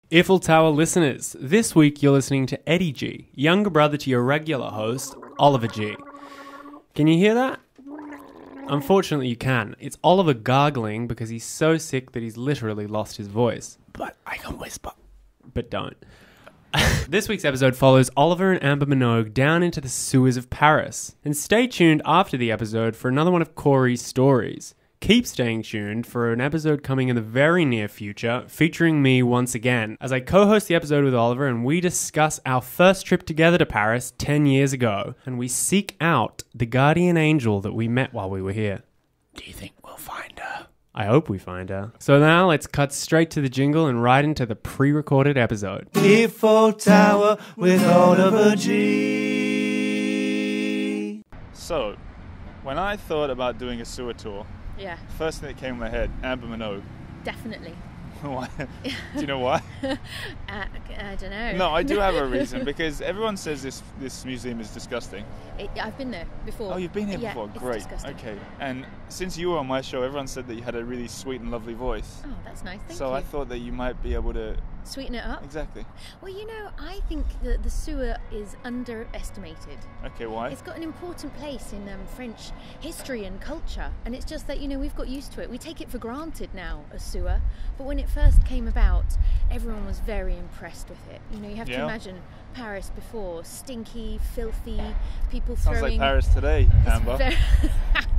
Earful Tower listeners, this week you're listening to Eddie G, younger brother to your regular host, Oliver G. Can you hear that? Unfortunately you can. It's Oliver gargling because he's so sick that he's literally lost his voice. But I can whisper. But don't. This week's episode follows Oliver and Amber Minogue down into the sewers of Paris. And stay tuned after the episode for another one of Corey's stories. Keep staying tuned for an episode coming in the very near future, featuring me once again, as I co-host the episode with Oliver and we discuss our first trip together to Paris 10 years ago, and we seek out the guardian angel that we met while we were here. Do you think we'll find her? I hope we find her. So now let's cut straight to the jingle and right into the pre-recorded episode. Earful Tower with Oliver G. So, when I thought about doing a sewer tour, Yeah, first thing that came in my head, Amber Minogue. definitely. Why? Do you know why? I don't know. No, I do have a reason, because everyone says this museum is disgusting. I've been there before. Oh, you've been here Yeah, before? it's Great. disgusting. Okay. And since you were on my show, everyone said that you had a really sweet and lovely voice. Oh, that's nice. Thank So you. I thought that you might be able to... Sweeten it up. Exactly. Well, you know, I think that the sewer is underestimated. Okay, why? It's got an important place in French history and culture, and it's just that, you know, we've got used to it. We take it for granted now, a sewer, but when it first came about, everyone was very impressed with it. You know, you have to imagine Paris before, stinky, filthy, people Sounds throwing... like Paris today, Amber.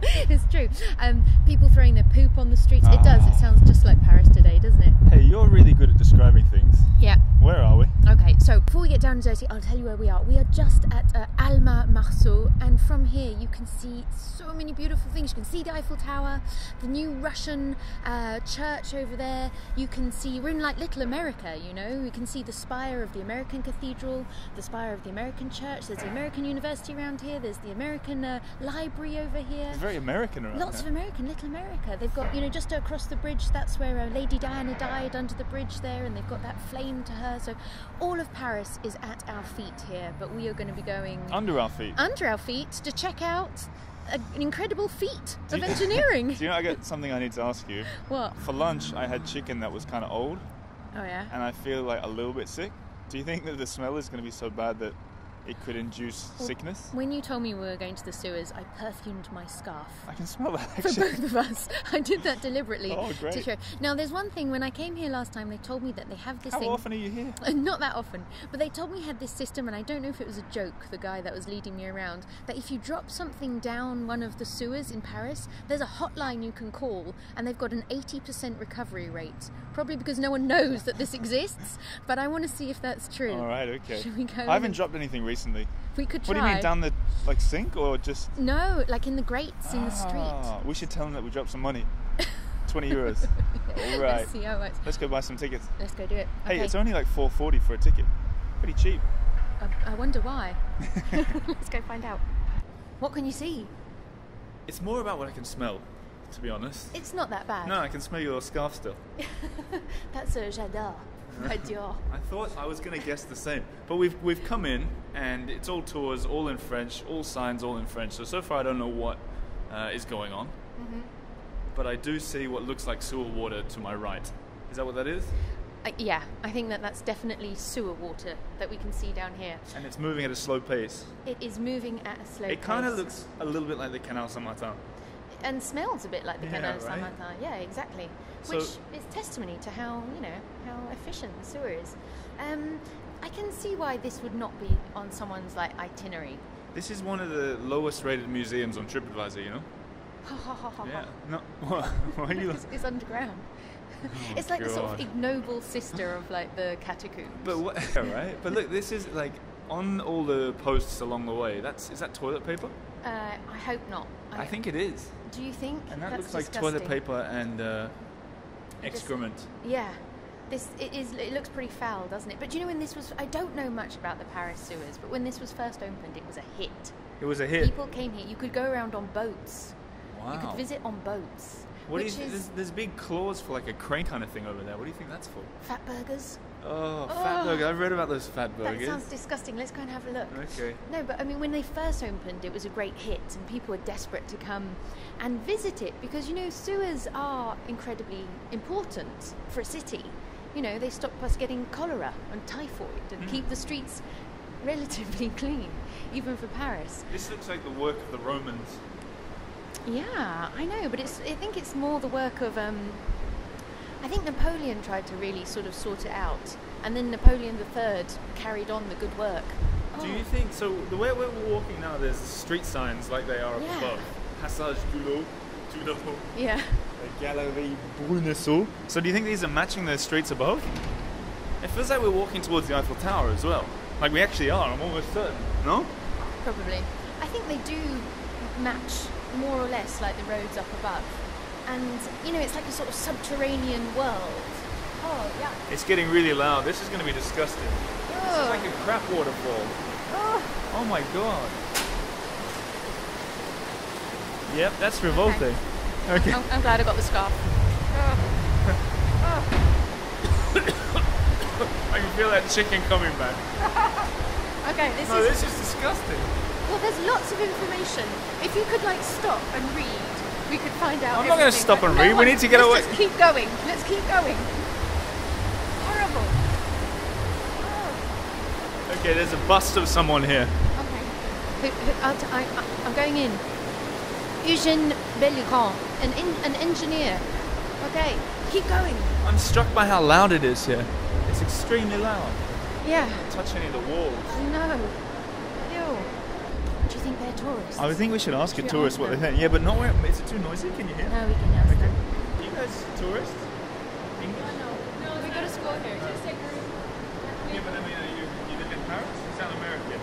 It's true. People throwing their poop on the streets. It does. It sounds just like Paris today, doesn't it? Hey, you're really good at describing things. Yeah. Where are we? Okay, so before we get down and dirty, I'll tell you where we are. We are just at Alma Marceau, and from here you can see so many beautiful things. You can see the Eiffel Tower, the new Russian church over there. You can see, we're in like Little America, you know. You can see the spire of the American cathedral, the spire of the American church. There's the American university around here. There's the American library over here. It's very American around Lots there. of American, Little America. They've got, you know, just across the bridge, that's where Lady Diana died, under the bridge there, and they've got that flame to her. So all of Paris is at our feet here, but we are going to be going Under our feet. under our feet to check out an incredible feat of engineering. Do you know, I got something I need to ask you. What? For lunch, I had chicken that was kind of old, Oh yeah. and I feel like a little bit sick. Do you think that the smell is going to be so bad that it could induce sickness? When you told me we were going to the sewers, I perfumed my scarf. I can smell that, For actually. both of us. I did that deliberately. Oh, great. To show. Now, there's one thing. When I came here last time, they told me that they have this How thing. often are you here? Not that often, but they told me had this system, and I don't know if it was a joke, the guy that was leading me around, that if you drop something down one of the sewers in Paris, there's a hotline you can call, and they've got an 80% recovery rate. Probably because no one knows that this exists, but I want to see if that's true. All right, okay. Should we go? I haven't dropped anything recently. We could try. What do you mean, down the sink or just... No, like in the grates in the street. Ah, we should tell them that we dropped some money. 20 euros. All right. Let's see how it works. Let's go buy some tickets. Let's go do it. Hey, Okay. it's only like $4.40 for a ticket. Pretty cheap. I wonder why. Let's go find out. What can you see? It's more about what I can smell, to be honest. It's not that bad. No, I can smell your scarf still. That's j'adore. J'adore. I thought I was going to guess the same. But we've come in, and it's all tours, all in French, all signs, all in French. So far I don't know what is going on. Mm-hmm. But I do see what looks like sewer water to my right. Is that what that is? Yeah, I think that's definitely sewer water that we can see down here. And it's moving at a slow pace. It is moving at a slow pace. It kind of looks a little bit like the Canal Saint-Martin. And smells a bit like the Yeah, Canal right? Saint-Martin. Yeah, exactly. So- Which is testimony to how, you know, how efficient the sewer is. I can see why this would not be on someone's like itinerary. This is one of the lowest rated museums on TripAdvisor, you know? Ha ha ha ha. Yeah. No. What? Why are you... It's underground. It's like the sort of ignoble sister of like the catacombs. But what? Right? But look, this is like on all the posts along the way. Is that toilet paper? I hope not. I think it is. Do you think? And that That's looks like disgusting. toilet paper and excrement. Yeah. It looks pretty foul, doesn't it? But do you know when this was... I don't know much about the Paris sewers, but when this was first opened, it was a hit. It was a hit. People came here. You could go around on boats. Wow. You could visit on boats. What do which you is there's big claws for like a crane kind of thing over there. What do you think that's for? fat burgers. Oh, fat burger. I've read about those fat burgers. That sounds disgusting. Let's go and have a look. Okay. No, but I mean, when they first opened, it was a great hit, and people were desperate to come and visit it because, you know, sewers are incredibly important for a city. they stop us getting cholera and typhoid and keep the streets relatively clean, even for Paris. This looks like the work of the Romans. Yeah, I know, but I think it's more the work of, I think Napoleon tried to really sort of sort it out, and then Napoleon III carried on the good work. Do you think, so the way we're walking now, there's street signs like they are up above. Passage du Lot, Yeah. Galerie Bruneseau. So do you think these are matching the streets above? It feels like we're walking towards the Eiffel Tower as well. Like we actually are, I'm almost certain. No? Probably. I think they do match more or less like the roads up above. And, it's like a sort of subterranean world. Oh, yeah. It's getting really loud. This is going to be disgusting. Oh. This is like a crap waterfall. Oh my god. Yep, that's revolting. Okay. I'm glad I got the scarf. I can feel that chicken coming back. Okay, this is disgusting. Well, there's lots of information. If you could, stop and read, we could find out. I'm not going to stop and read. We need to get away. Let's keep going. Let's keep going. Horrible. Okay, there's a bust of someone here. Okay. I'm going in. Eugène Bellegrand, an engineer. Okay, keep going. I'm struck by how loud it is here. It's extremely loud. Yeah. Don't touch any of the walls. No. Ew. Do you think they're tourists? I would think we should ask a Should tourist ask what they them? think. Yeah, but not where. Is it too noisy? Can you hear? No, we can ask them. Are you guys tourists? English? No, we go to school here. Yeah, but I mean, you live in Paris? You sound American.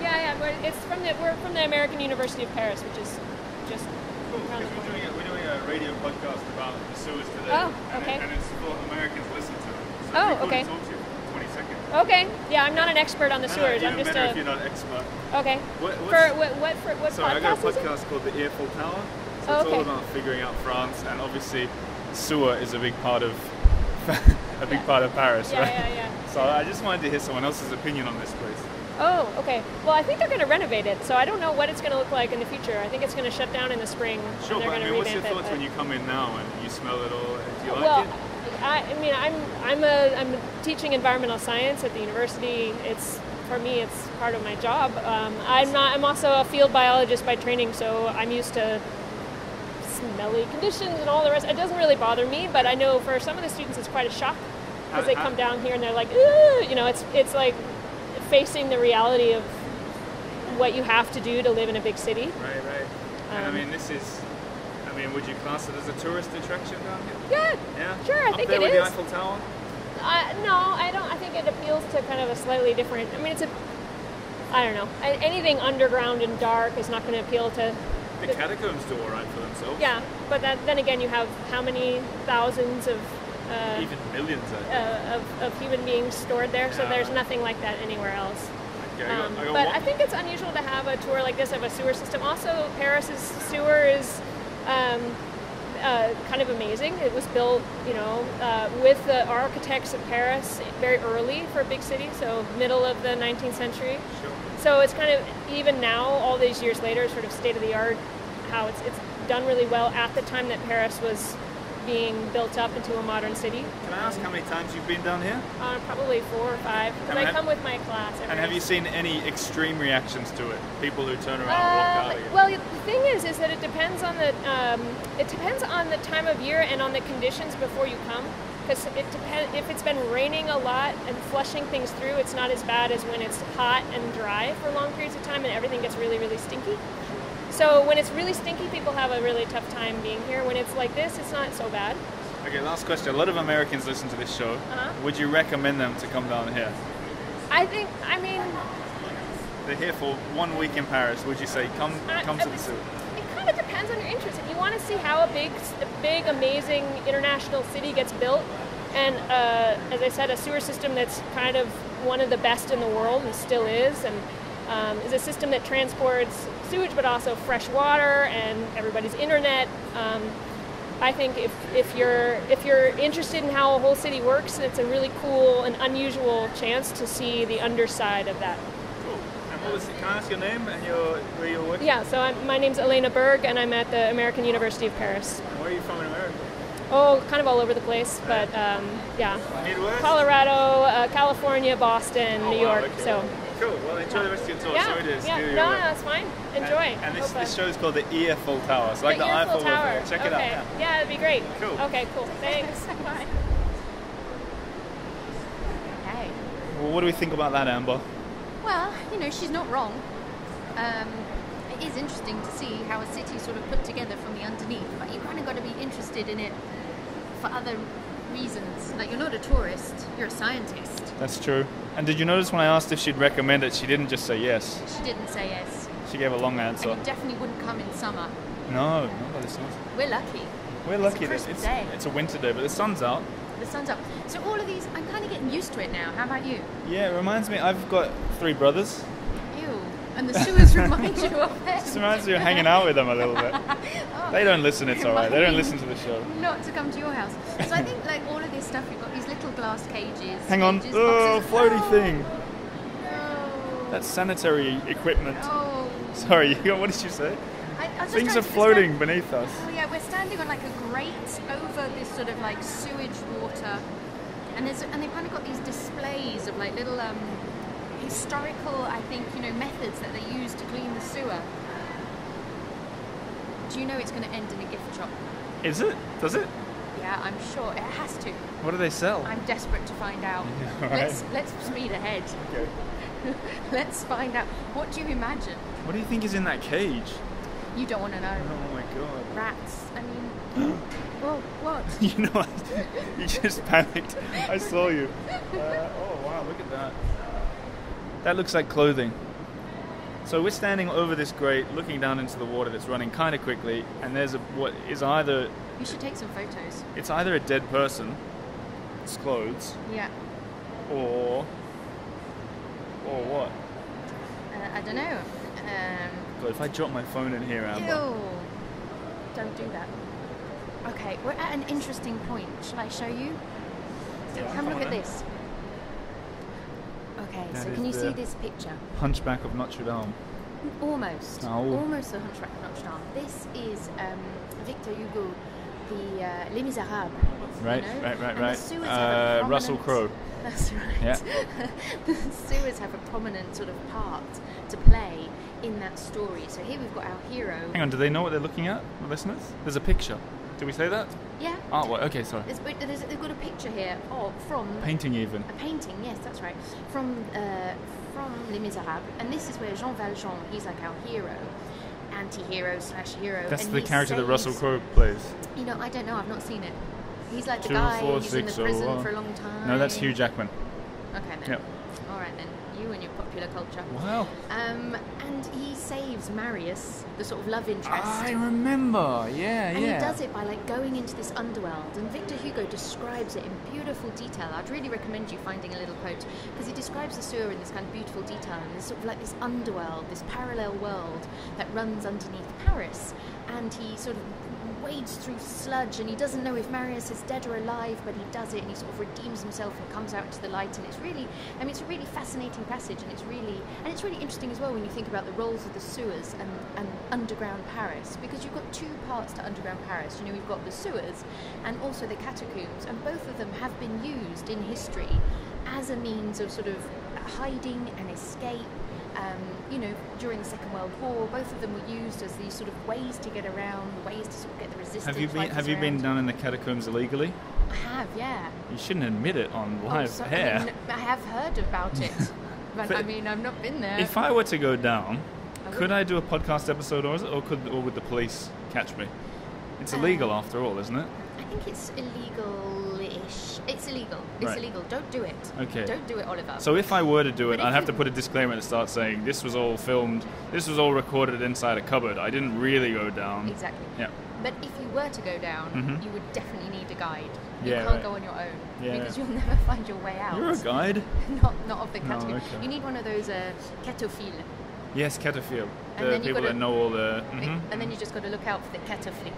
Yeah. We're from the American University of Paris, which is just Cool, around because the corner. we're doing a radio podcast about the sewers today. Oh, okay. And it's for Americans listen to it. So Oh, we could okay. talk to you for 20 seconds. Okay. Yeah, I'm not an expert on the sewers. No, I'm just if you're not an expert. okay. What What I got a podcast is it? podcast called the Earful Tower. So Oh, it's all okay. about figuring out France, and obviously sewer is a big part of part of Paris, Yeah, right? yeah. So I just wanted to hear someone else's opinion on this place. Oh, okay. Well, I think they're going to renovate it, so I don't know what it's going to look like in the future. I think it's going to shut down in the spring. Sure, and they're but I going mean, to what's your revamp thoughts it. when you come in now and you smell it all? Do you like Well, it? I'm teaching environmental science at the university. For me, it's part of my job. I'm also a field biologist by training, so I'm used to smelly conditions and all the rest. It doesn't really bother me, but I know for some of the students it's quite a shock because they come down here and they're like, ugh! It's like facing the reality of what you have to do to live in a big city. Right. And I mean, would you class it as a tourist attraction down here? Yeah? Sure, I Up think there it with is. the Eiffel Tower? No, I don't. I think it appeals to kind of a slightly different. I mean, I don't know. Anything underground and dark is not going to appeal to. The catacombs do all right for themselves. Yeah, but then again, you have how many thousands of Even millions, I think. of human beings stored there. So Yeah. there's nothing like that anywhere else. Okay, I got But one. I think it's unusual to have a tour like this of a sewer system. Also, Paris's sewer is kind of amazing. It was built, with the architects of Paris very early for a big city, so middle of the 19th century. Sure. So it's kind of, even now, all these years later, sort of state of the art, how it's done really well at the time that Paris was being built up into a modern city. Can I ask how many times you've been down here? Probably 4 or 5, because And I have- come with my class. And have you seen any extreme reactions to it? People who turn around and walk out again? Well, the thing is that it depends on the time of year and on the conditions before you come. Because it depends. If it's been raining a lot and flushing things through, it's not as bad as when it's hot and dry for long periods of time and everything gets really, really stinky. So when it's really stinky, people have a really tough time being here. When it's like this, it's not so bad. Okay, last question. A lot of Americans listen to this show. Uh-huh. Would you recommend them to come down here? They're here for 1 week in Paris. Would you say come to the zoo? It kind of depends on your interest. If you want to see how a big, amazing international city gets built, and as I said, a sewer system that's kind of one of the best in the world and still is, and is a system that transports sewage but also fresh water and everybody's internet. I think if you're interested in how a whole city works, it's a really cool and unusual chance to see the underside of that. Cool. And can I ask your name and where you're working? Yeah, so my name's Elena Berg, and I'm at the American University of Paris. And where are you from in America? Oh, kind of all over the place, but yeah. Midwest? Colorado, California, Boston, New York. okay. So Cool. Well, enjoy the rest of your tour. yeah, Sorry to yeah. steal your No, it's fine. Enjoy. And Hope, this show is called the Earful Tower. So like the Earful Eiffel Tower. Tower. Check it out. Okay. Yeah, that'd be great. Cool. Okay, cool. Thanks. Bye. Hey. Well, what do we think about that, Amber? Well, you know, she's not wrong. It is interesting to see how a city sort of put together from the underneath, but you kind of got to be interested in it for other reasons. Like, you're not a tourist, you're a scientist. That's true. And did you notice when I asked if she'd recommend it, she didn't just say yes. She didn't say yes. She gave a long answer. And you definitely wouldn't come in summer. No, it's not. We're lucky. We're lucky It's a that crisp day. it's a winter day, but the sun's out. The sun's up. So all of these, I'm kind of getting used to it now. How about you? Yeah, it reminds me, I've got 3 brothers. Ew. And the sewers remind you of it. Just reminds me of hanging out with them a little bit. Oh, They don't listen, it's alright. They don't listen to the show. not to come to your house. So I think like all of this stuff, you've got these little glass cages. Hang on. cages, Oh, boxes. floaty Oh, thing. No. That's sanitary equipment. Oh. Sorry, what did you say? I was just Things trying are to floating describe- beneath us. Oh yeah, we're standing on like a grate over this sort of like sewage water, and they've kind of got these displays of like little historical, I think, you know, methods that they use to clean the sewer. Do you know it's going to end in a gift shop? Is it? Does it? Yeah, I'm sure it has to. What do they sell? I'm desperate to find out. Yeah, right. Let's speed ahead. Okay. Let's find out. What do you imagine? What do you think is in that cage? You don't want to know. Oh my god. Rats. I mean, well, what? You know what? You just panicked. I saw you. Oh wow, look at that. That looks like clothing. So we're standing over this grate, looking down into the water that's running kind of quickly, and there's what is either You should take some photos. it's either a dead person, its clothes, Yeah. or what? I don't know. God, if I drop my phone in here, Amber. Ew. Don't do that. Okay, we're at an interesting point. Shall I show you? Yeah, Come look on at then. this. Okay, That so is can you the- see this picture? Hunchback of Notre Dame. Almost. Oh. Almost the Hunchback of Notre Dame. This is Victor Hugo, the Les Miserables. Right, you know? right. And the sewers have a prominent- Russell Crowe. That's right. Yeah. The sewers have a prominent sort of part to play in that story. So here we've got our hero. Hang on, do they know what they're looking at, the listeners? There's a picture. Did we say that? Yeah. Artwork. Okay, sorry. They've got a picture here from Painting even. a painting. Yes, that's right. From Les Miserables, and this is where Jean Valjean. He's like our hero, anti-hero / hero. That's and the he character that saves- Russell Crowe plays. You know, I don't know. I've not seen it. He's like the 2, guy 4, who's in the 6, prison 01. for a long time. No, that's Hugh Jackman. Okay then. Yep. All right then. You and your popular culture. Wow. And he saves Marius, the sort of love interest. I remember. Yeah, And he does it by like going into this underworld, and Victor Hugo describes it in beautiful detail. I'd really recommend you finding a little quote, because he describes the sewer in this kind of beautiful detail, and there's sort of like this underworld, this parallel world that runs underneath Paris, and he sort of wades through sludge, and he doesn't know if Marius is dead or alive, but he does it, and he sort of redeems himself and comes out into the light. And it's really, I mean, it's a really fascinating passage, and it's really interesting as well when you think about the roles of the sewers and underground Paris, because you've got 2 parts to underground Paris. You know, we've got the sewers and also the catacombs, and both of them have been used in history as a means of sort of hiding and escape. You know, during the Second World War, both of them were used as these sort of ways to get around, ways to sort of get the resistance. Have you been down in the catacombs illegally? I have, yeah. You shouldn't admit it on live so- air. I mean, I have heard about it, but But I mean, I've not been there. If I were to go down, I could would. I do a podcast episode, or would the police catch me? It's illegal after all, isn't it? I think it's illegal-ish. It's illegal. It's Right. illegal. Don't do it. Okay. Don't do it, Oliver. So if I were to do it, But if I'd have you- to put a disclaimer at the start saying this was all filmed, this was all recorded inside a cupboard. I didn't really go down. Exactly. Yeah. But if you were to go down, Mhm. you would definitely need a guide. You Yeah, can't right. go on your own Yeah. because you'll never find your way out. You're a guide. Not of the No, category. okay. You need one of those catophiles. Yes, cataphil. And The then you people gotta- that know all the And then you just got to look out for the cataflic.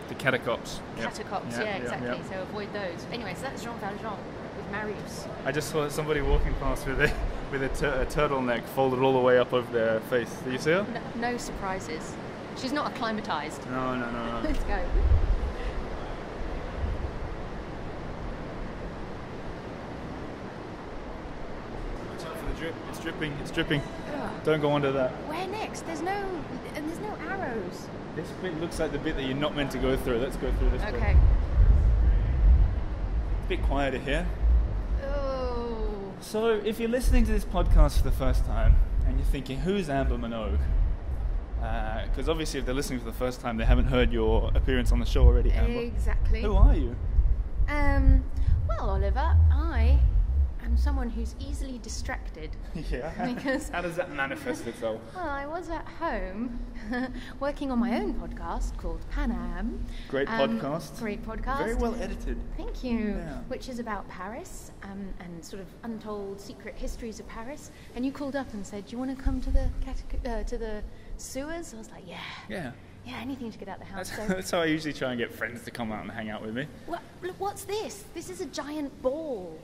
the catacombs. Yep. Catacombs, Yep, yeah, yep, exactly. yep. So avoid those. Anyway, so that's Jean Valjean with Marius. I just saw somebody walking past with a turtleneck folded all the way up over their face. Did you see her? No surprises. She's not acclimatized. No. Let's go. drip. It's dripping. It's dripping. Ugh. Don't go under that. Where next? There's no arrows. This bit looks like the bit that you're not meant to go through. Let's go through this bit. Okay. A bit quieter here. Oh. So, if you're listening to this podcast for the first time and you're thinking, who's Amber Minogue? Because obviously, if they're listening for the first time, they haven't heard your appearance on the show already, Amber. Exactly. Who are you? Well, Oliver, I am someone who's easily distracted. Yeah. Because- How does that manifest itself? Well, I was at home working on my own podcast called Pan Am. Great podcast. Great podcast. Very well edited. Thank you. Yeah. Which is about Paris and sort of untold secret histories of Paris. And you called up and said, "Do you want to come to the sewers?" I was like, "Yeah, Yeah. yeah, anything to get out of the house." That's how I usually try and get friends to come out and hang out with me. Look, what's this? This is a giant ball.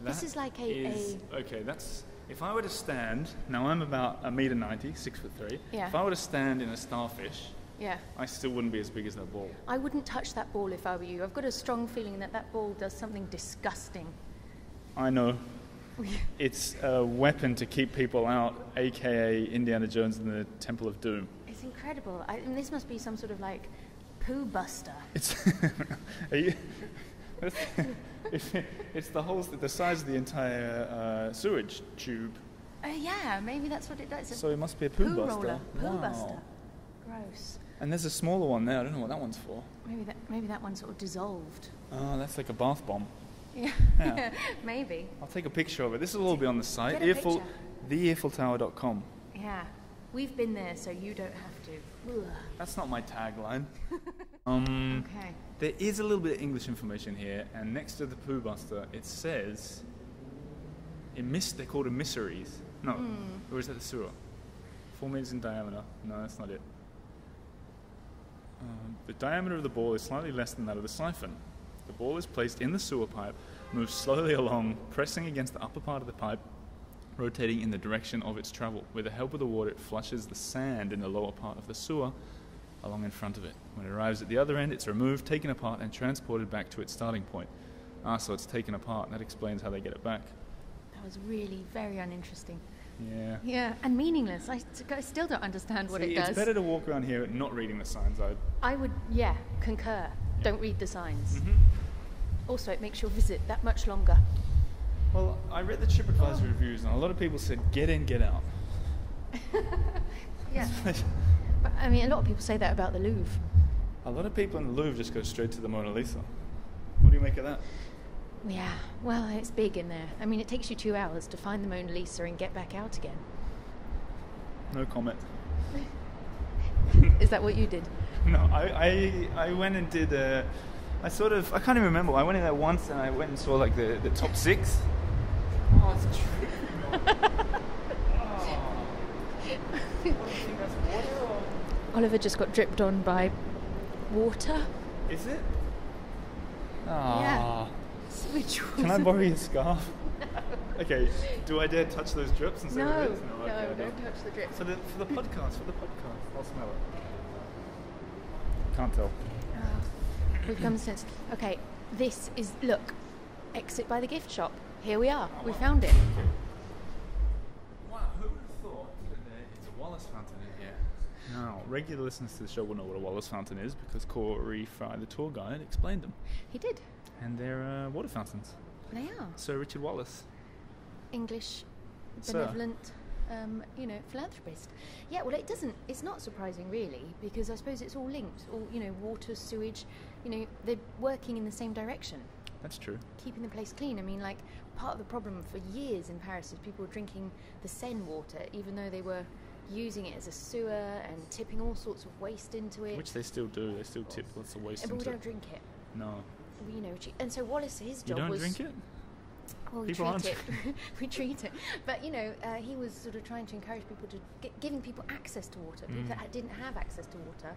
This is like Okay, that's... If I were to stand... Now, I'm about 1.90 meters, 6'3". Yeah. If I were to stand in a starfish, Yeah. I still wouldn't be as big as that ball. I wouldn't touch that ball if I were you. I've got a strong feeling that ball does something disgusting. I know. It's a weapon to keep people out, a.k.a. Indiana Jones and the Temple of Doom. It's incredible. This must be some sort of like poo buster. It's... Are you... It's the size of the entire sewage tube. Yeah, maybe that's what it does. So it must be a poo buster. Roller. Poo Wow. buster. Gross. And there's a smaller one there. I don't know what that one's for. Maybe that one sort of dissolved. Oh, that's like a bath bomb. Yeah. Yeah. Maybe. I'll take a picture of it. This will all be on the site. Get a picture. TheEarfulTower.com. Yeah. We've been there, so you don't have to. Ugh. That's not my tagline. Okay. There is a little bit of English information here, and next to the poo buster, it says they're called emissaries. No, or is that the sewer? 4 meters in diameter. No, that's not it. The diameter of the ball is slightly less than that of the siphon. The ball is placed in the sewer pipe, moves slowly along, pressing against the upper part of the pipe, rotating in the direction of its travel. With the help of the water, it flushes the sand in the lower part of the sewer along in front of it. When it arrives at the other end, it's removed, taken apart, and transported back to its starting point. So it's taken apart. That explains how they get it back. That was really very uninteresting. Yeah. Yeah, and meaningless. I still don't understand what it does. It's better to walk around here not reading the signs. I would, concur. Don't read the signs. Mm-hmm. Also, it makes your visit that much longer. Well, I read the TripAdvisor reviews, and a lot of people said, get in, get out. Yeah. But, I mean, a lot of people say that about the Louvre. A lot of people in the Louvre just go straight to the Mona Lisa. What do you make of that? Yeah, well, it's big in there. I mean, it takes you 2 hours to find the Mona Lisa and get back out again. No comment. Is that what you did? No, I went and did I can't even remember. I went in there once and I went and saw like the top 6. Oh, it's true. What do you think, that's water or? Oliver just got dripped on by water. Is it? Yeah. Which was Can I borrow your scarf? Okay, do I dare touch those drips and say what No, it is? Okay, I don't touch the drip. For the podcast, I'll smell it. Can't tell. We've come since. Okay, this is, look, exit by the gift shop. Here we are. We found it. Wow, who would have thought that there is a Wallace fountain in here? Now, regular listeners to the show will know what a Wallace fountain is because Corey Frye, the tour guide, explained them. He did. And they're water fountains. They are. Sir Richard Wallace. English, Sir. benevolent, philanthropist. Yeah, well, it's not surprising really, because I suppose it's all linked. All, water, sewage, they're working in the same direction. That's true. Keeping the place clean. I mean, like, part of the problem for years in Paris is people were drinking the Seine water, even though they were using it as a sewer and tipping all sorts of waste into it. Which they still do. They still tip lots of waste But we into don't drink it. No. And so Wallace, his job You don't was... drink it? Well, we People treat it. aren't. We treat it. But, he was sort of trying to encourage people to... giving people access to water. People that didn't have access to water.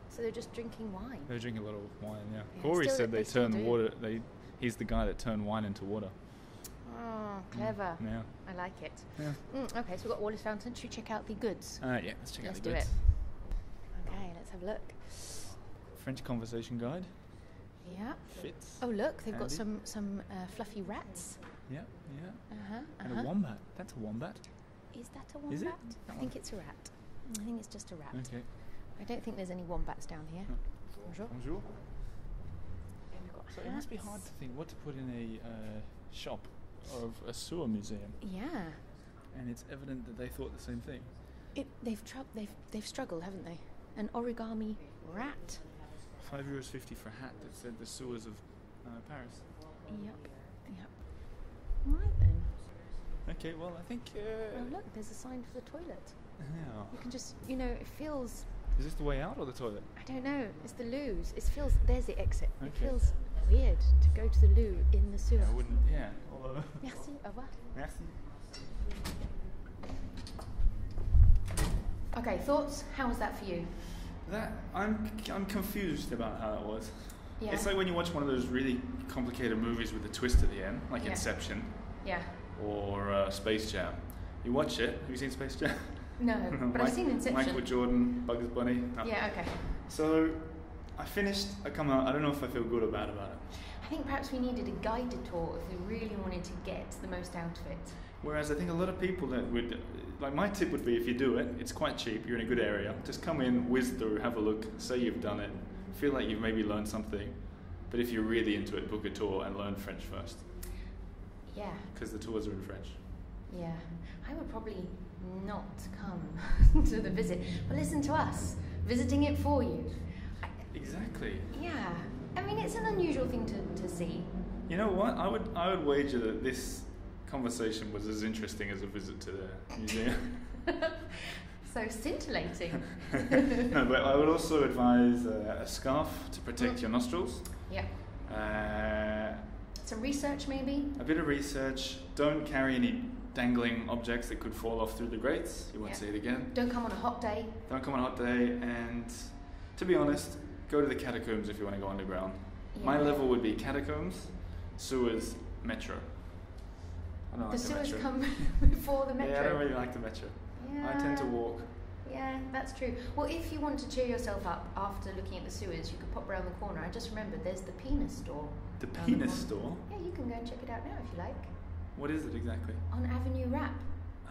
So they're just drinking wine. They drink a lot of wine, yeah. Yeah, Corey still- said they they still turn the do. water... He's the guy that turned wine into water. Oh, clever. Yeah. I like it. Yeah. Okay, so we've got Wallace Fountain. Should we check out the goods? Yeah, let's check out Let's the do goods. it. Okay, let's have a look. French conversation guide. Yeah. Fits. Oh, look, they've got Handy. some fluffy rats. Yeah, yeah. Uh-huh, And a wombat. That's a wombat. Is that a wombat? Is it? I think it's a rat. I think it's just a rat. Okay. I don't think there's any wombats down here. Bonjour. Bonjour. We've got So it must be hard hats. to think what to put in a shop of a sewer museum. Yeah. And it's evident that they thought the same thing. They've struggled, haven't they? An origami rat. €5.50 for a hat that said the sewers of Paris. Yep. Right then. Okay, well, I think... Oh look, there's a sign for the toilet. Yeah. You can just, it feels... Is this the way out or the toilet? I don't know. It's the loos. It feels... There's the exit. It Okay. feels weird to go to the loo in the sewer. I wouldn't... Yeah. Although... Merci. Au revoir. Merci. Okay, thoughts? How was that for you? I'm confused about how that was. Yeah. It's like when you watch one of those really complicated movies with a twist at the end, like Yeah. Inception Yeah. or Space Jam. You watch it. Have you seen Space Jam? No, but I've seen Inception. Michael Jordan, Bugs Bunny. No. Yeah, okay. So I finished. I come out. I don't know if I feel good or bad about it. I think perhaps we needed a guided tour if we really wanted to get the most out of it. Whereas I think a lot of people that would, like my tip would be if you do it, it's quite cheap, you're in a good area, just come in, whiz through, have a look, say you've done it, feel like you've maybe learned something, but if you're really into it, book a tour and learn French first, Yeah, because the tours are in French. yeah. I would probably not come to the visit, but listen to us, visiting it for you. Exactly. Yeah, I mean, it's an unusual thing to see. You know what, I would wager that this conversation was as interesting as a visit to the museum. So scintillating. No, but I would also advise a scarf to protect your nostrils. Yeah. Uh, Some research maybe? A bit of research. Don't carry any dangling objects that could fall off through the grates. You won't Yeah. see it again. Don't come on a hot day. Don't come on a hot day. And to be honest, go to the catacombs if you want to go underground. My Yeah. level would be catacombs, sewers, metro. I don't The like the sewers metro. come before the metro. Yeah, I don't really like the metro. Yeah. I tend to walk. Yeah, that's true. Well, if you want to cheer yourself up after looking at the sewers, you could pop round the corner. I just remembered there's the penis store. The round penis corner. store? Yeah, you can go and check it out now if you like. What is it exactly? On Avenue Rap.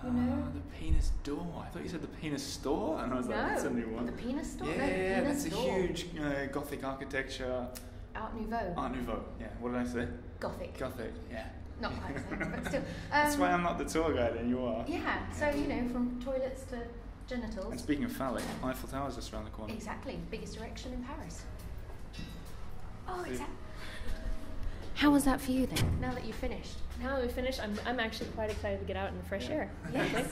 You know? The penis door. I thought you said the penis store, and I was like, that's a new one. The penis store? Yeah, No, the penis that's a store. huge Gothic architecture. Art Nouveau. Art Nouveau. Yeah. What did I say? Gothic. Gothic. Yeah. Not quite the same, but still. That's why I'm not the tour guide, and you are. Yeah, so, from toilets to genitals. And speaking of phallic, Eiffel Tower's just around the corner. Exactly. Biggest erection in Paris. Oh, See? exactly. How was that for you then, now that you've finished? Now that we finished, I'm actually quite excited to get out in the fresh air. Yes.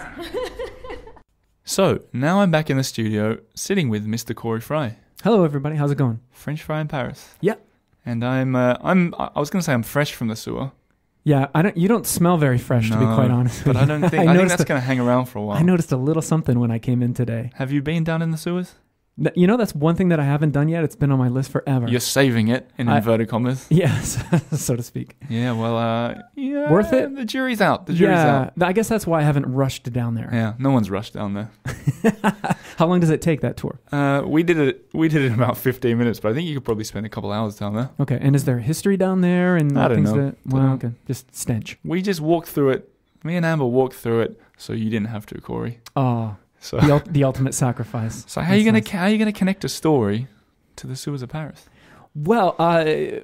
So, now I'm back in the studio, sitting with Mr. Corey Frye, Hello, everybody. How's it going? French fry in Paris. Yeah. And I was going to say I'm fresh from the sewer. Yeah, you don't smell very fresh, to be No, quite honest. But I don't think, I think noticed that's going to hang around for a while. I noticed a little something when I came in today. Have you been down in the sewers? That's one thing that I haven't done yet. It's been on my list forever. You're saving it, in inverted commas. Yes, so to speak. Yeah, well, yeah. Worth it? The jury's out. The jury's out. I guess that's why I haven't rushed down there. Yeah, no one's rushed down there. How long does it take, that tour? We did it in about 15 minutes, but I think you could probably spend a couple hours down there. Okay, and is there history down there? And I don't things know. Well, okay, just stench. We just walked through it. Me and Amber walked through it, so you didn't have to, Corey. Oh, So, the ultimate sacrifice. so how are you That's gonna nice. connect a story to the sewers of Paris? Well,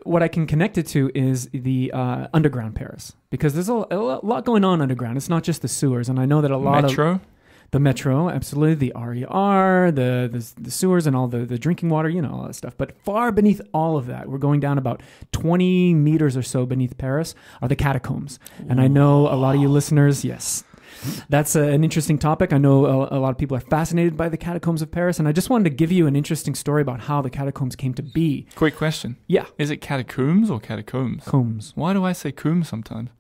what I can connect it to is the underground Paris, because there's a lot going on underground. It's not just the sewers, and I know that a lot Metro? of the metro, absolutely, the RER, the sewers, and all the drinking water, all that stuff. But far beneath all of that, we're going down about 20 meters or so beneath Paris, are the catacombs. And I know a lot of you listeners, yes. That's an interesting topic. I know a lot of people are fascinated by the catacombs of Paris, and I just wanted to give you an interesting story about how the catacombs came to be. Quick question. Yeah. Is it catacombs or catacombs? Combs. Why do I say combs sometimes?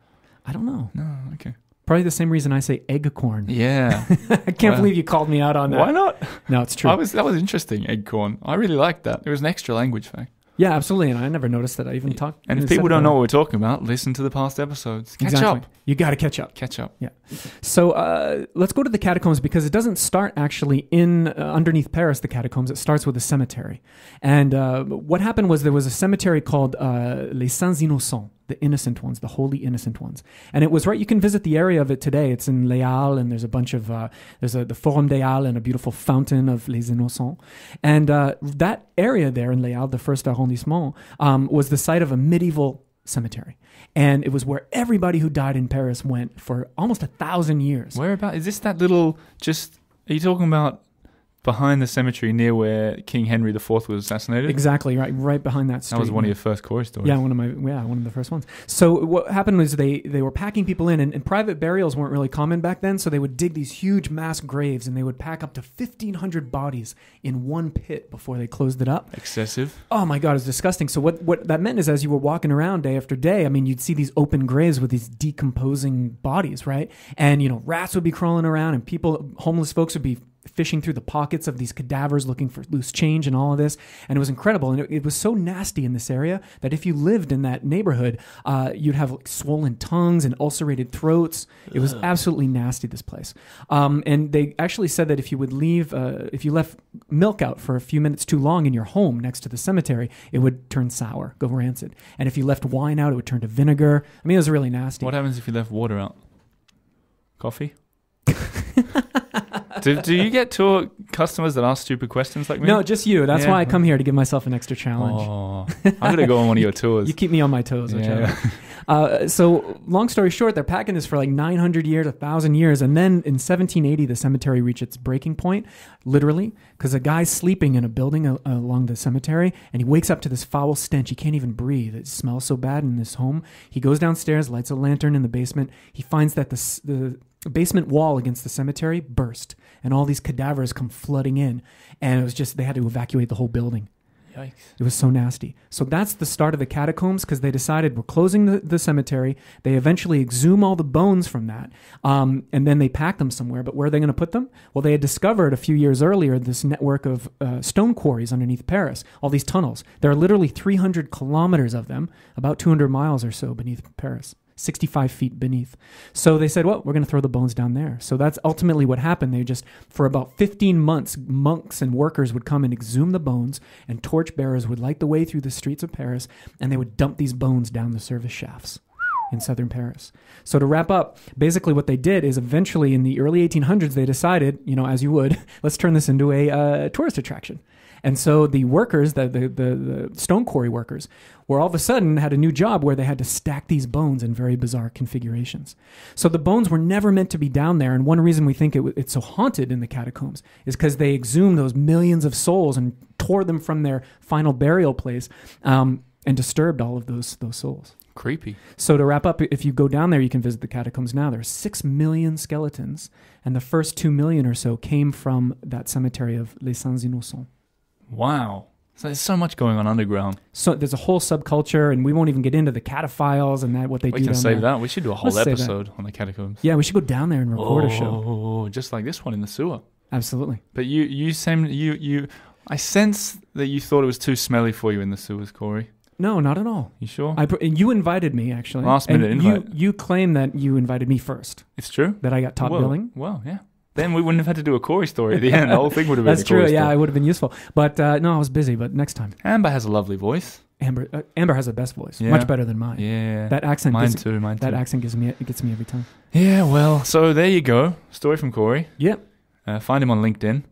I don't know. No, okay. Probably the same reason I say eggcorn. Yeah. I can't believe you called me out on that. Why not? No, it's true. That was interesting, eggcorn. I really liked that. It was an extra language fact. Yeah, absolutely. And I never noticed that I even talked. And if people don't know what we're talking about, listen to the past episodes. Catch Exactly. up. You got to catch up. Catch up. Yeah. So let's go to the catacombs, because it doesn't start actually in underneath Paris, the catacombs. It starts with a cemetery. And what happened was there was a cemetery called Les Saints Innocents. the innocent ones, the holy innocent ones. And it was right, you can visit the area of it today. It's in Les Halles, and there's a bunch of, the Forum des Halles and a beautiful fountain of Les Innocents. And that area there in Les Halles, the first arrondissement, was the site of a medieval cemetery. And it was where everybody who died in Paris went for almost 1,000 years. Whereabout? Is this that little, are you talking about behind the cemetery near where King Henry IV was assassinated? Exactly, right behind that street. That was one of your first Corey stories. Yeah, one of the first ones. So what happened was they were packing people in, and private burials weren't really common back then, so they would dig these huge mass graves, and they would pack up to 1,500 bodies in one pit before they closed it up. Excessive. Oh my God, it's disgusting. So what that meant is, as you were walking around day after day, I mean, you'd see these open graves with these decomposing bodies, right? And, rats would be crawling around, and homeless folks would be fishing through the pockets of these cadavers looking for loose change and all of this. And it was incredible. And it was so nasty in this area that if you lived in that neighborhood, you'd have swollen tongues and ulcerated throats. It was absolutely nasty, this place. And they actually said that if you left milk out for a few minutes too long in your home next to the cemetery, it would turn sour, go rancid. And if you left wine out, it would turn to vinegar. I mean, it was really nasty. What happens if you left water out? Coffee? Do you get tour customers that ask stupid questions like me? No, just you. That's why I come here, to give myself an extra challenge. Oh, I'm going to go on one of your tours. You keep me on my toes. So long story short, they're packing this for like 900 years, 1,000 years. And then in 1780, the cemetery reached its breaking point, literally, because a guy's sleeping in a building along the cemetery, and he wakes up to this foul stench. He can't even breathe. It smells so bad in this home. He goes downstairs, lights a lantern in the basement. He finds that the basement wall against the cemetery burst, and all these cadavers come flooding in, and it was just, they had to evacuate the whole building. Yikes. It was so nasty. So that's the start of the catacombs, because they decided we're closing the cemetery. They eventually exhume all the bones from that, and then they pack them somewhere. But where are they going to put them? Well, they had discovered a few years earlier this network of stone quarries underneath Paris, all these tunnels. There are literally 300 kilometers of them, about 200 miles or so beneath Paris. 65 feet beneath. So they said, well, we're going to throw the bones down there. So that's ultimately what happened. They just, for about 15 months, monks and workers would come and exhume the bones, and torch bearers would light the way through the streets of Paris, and they would dump these bones down the service shafts in southern Paris. So to wrap up, basically what they did is eventually in the early 1800s, they decided, as you would, let's turn this into a tourist attraction. And so the workers, the stone quarry workers, were all of a sudden had a new job where they had to stack these bones in very bizarre configurations. So the bones were never meant to be down there. And one reason we think it's so haunted in the catacombs is because they exhumed those millions of souls and tore them from their final burial place, and disturbed all of those souls. Creepy. So to wrap up, if you go down there, you can visit the catacombs now. There's 6 million skeletons, and the first 2 million or so came from that cemetery of Les Saints Innocents. Wow. So there's so much going on underground. So there's a whole subculture, and we won't even get into the cataphiles and what they do. We can down save there. that. We should do a whole episode on the catacombs. Yeah, we should go down there and record a show. Oh, just like this one in the sewer. Absolutely. But I sense that you thought it was too smelly for you in the sewers, Corey. No, not at all. You sure? You invited me, actually. Last minute invite. You claim that you invited me first. It's true. That I got top billing. Well, yeah. Then we wouldn't have had to do a Corey story at the end. The whole thing would have been That's true. Yeah, it would have been useful. But no, I was busy. But next time. Amber has a lovely voice. Amber has the best voice. Yeah. Much better than mine. Yeah. That accent. Mine too. That accent gets me every time. Yeah. Well, so there you go. Story from Corey. Yep. Find him on LinkedIn.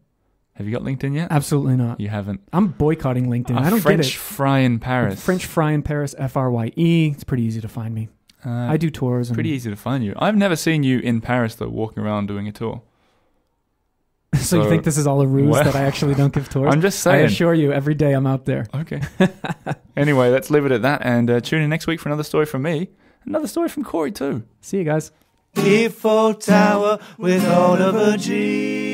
Have you got LinkedIn yet? Absolutely not. You haven't. I'm boycotting LinkedIn. I don't French get it. Fry in Paris. French Fry in Paris. FRYE. It's pretty easy to find me. I do tours. Pretty easy to find you. I've never seen you in Paris though, walking around doing a tour. So you think this is all a ruse that I actually don't give tours? I'm just saying. I assure you, every day I'm out there. Okay. Anyway, let's leave it at that, and tune in next week for another story from me. Another story from Corey too. See you guys. Earful Tower with Oliver G.